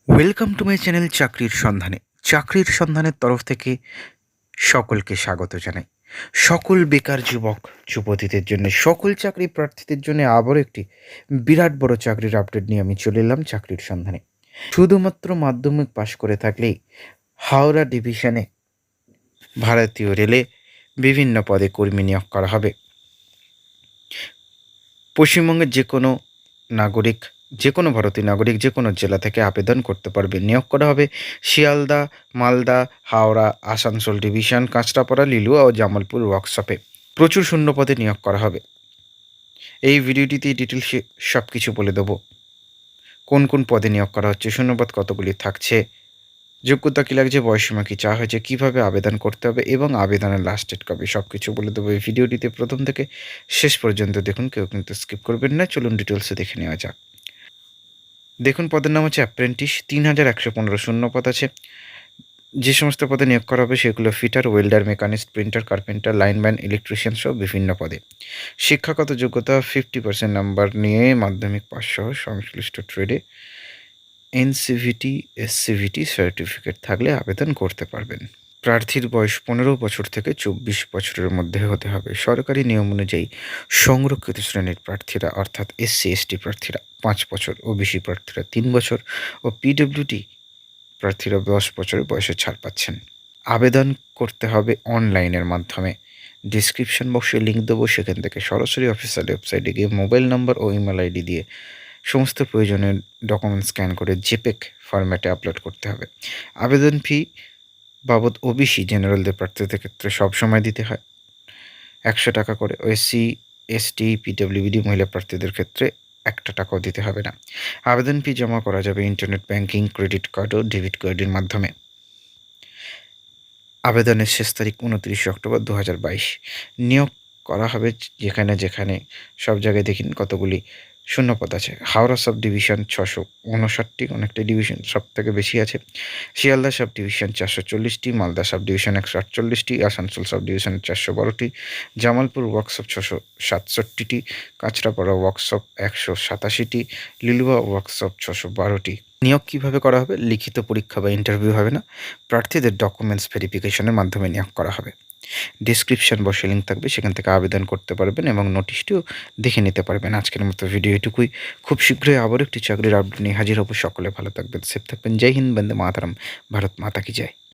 Welcome to my channel চাকরির সন্ধানের তরফ থেকে সকলকে স্বাগত জানাই। সকল বেকার যুবক যুবতীদের জন্য, সকল চাকরি প্রার্থীদের জন্য আবারও একটি বিরাট বড় চাকরির আপডেট নিয়ে আমি চলে এলাম চাকরির সন্ধানে। শুধুমাত্র মাধ্যমিক পাশ করে থাকলেই হাওড়া ডিভিশনে ভারতীয় রেলে বিভিন্ন পদে কর্মী নিয়োগ করা হবে। পশ্চিমবঙ্গের যে কোনো ভারতীয় নাগরিক যে কোনো জেলা থেকে আবেদন করতে পারবে। নিয়োগ করা হবে শিয়ালদা, মালদা, হাওড়া, আসানসোল ডিভিশন, কাঁচরাপাড়া, লিলুয়া ও জামালপুর ওয়ার্কশপে প্রচুর শূন্য পদে নিয়োগ করা হবে। এই ভিডিওটিতে ডিটেলসে সব কিছু বলে দেবো। কোন কোন পদে নিয়োগ করা হচ্ছে, শূন্যপদ কতগুলি থাকছে, যোগ্যতা কী লাগছে, বয়সসীমা কী চাওয়া হয়েছে, কীভাবে আবেদন করতে হবে এবং আবেদনের লাস্ট ডেট কবে, সব কিছু বলে দেবো এই ভিডিওটিতে। প্রথম থেকে শেষ পর্যন্ত দেখুন, কেউ কিন্তু স্কিপ করবেন না। চলুন ডিটেলসে দেখে নেওয়া যাক। দেখুন, পদের নাম হচ্ছে অ্যাপ্রেন্টিস। 3115 শূন্যপদ আছে। যে সমস্ত পদে নিয়োগ করা হবে সেগুলো fitter, welder, machinist, printer, carpenter, lineman, electrician সহ বিভিন্ন পদে। শিক্ষাগত যোগ্যতা 50% নাম্বার নিয়ে মাধ্যমিক পাস সহ সংশ্লিষ্ট ট্রেডে এনসিভিটি, এসসিভিটি সার্টিফিকেট থাকলে আবেদন করতে পারবেন। প্রার্থীর বয়স 15 বছর থেকে 24 বছরের মধ্যে হতে হবে। সরকারি নিয়ম অনুযায়ী সংরক্ষিত শ্রেণীর প্রার্থীরা অর্থাৎ এসসি এসটি প্রার্থীরা 5 বছর, ওবিসি প্রার্থীরা 3 বছর ও পিডব্লিউডি প্রার্থীরা 10 বছরের বয়সে ছাড় পাচ্ছেন। আবেদন করতে হবে অনলাইনের মাধ্যমে। ডিসক্রিপশন বক্সে লিঙ্ক দেবো, সেখান থেকে সরাসরি অফিসিয়াল ওয়েবসাইটে গিয়ে মোবাইল নম্বর ও ইমেল আইডি দিয়ে সমস্ত প্রয়োজনীয় ডকুমেন্ট স্ক্যান করে জেপেক ফরম্যাটে আপলোড করতে হবে। আবেদন ফি বাবদ ওবিসি জেনারেলদের প্রার্থীদের ক্ষেত্রে সবসময় দিতে হয় 100 টাকা করে। এসসি এসটি পিডব্লিউডি মহিলা প্রার্থীদের ক্ষেত্রে 1 টাকাও দিতে হবে না। আবেদন ফি জমা করা যাবে ইন্টারনেট ব্যাংকিং, ক্রেডিট কার্ড ও ডেবিট কার্ডের মাধ্যমে। আবেদনের শেষ তারিখ 29 অক্টোবর 2022। নিয়োগ করা হবে যেখানে সব জায়গায় দেখিন কতগুলি শূন্যপদ আছে। হাওড়া সাব ডিভিশন 659টি, অনেকটা ডিভিশন সব থেকে বেশি আছে। শিয়ালদা সাব ডিভিশন 440টি, মালদা সাব ডিভিশন 148টি, আসানসোল সাব ডিভিশন 412টি, জামালপুর ওয়ার্কশপ 667টি, কাঁচরাপাড়া ওয়ার্কশপ 187টি, লিলুয়া ওয়ার্কশপ 612টি। নিয়োগ কীভাবে করা হবে? লিখিত পরীক্ষা বা ইন্টারভিউ হবে না, প্রার্থীদের ডকুমেন্টস ভেরিফিকেশনের মাধ্যমে নিয়োগ করা হবে। ডিসক্রিপশন বক্সে লিঙ্ক থাকবে, সেখান থেকে আবেদন করতে পারবেন এবং নোটিশটিও দেখে নিতে পারবেন। আজকের মতো ভিডিও এটুকুই। খুব শীঘ্রই আবার একটি চাকরির আপডেট নিয়ে হাজির হব। সকলে ভালো থাকবেন, সেফ থাকবেন। জয় হিন্দ, বন্দে মাতরম, ভারত মাতা কি জয়।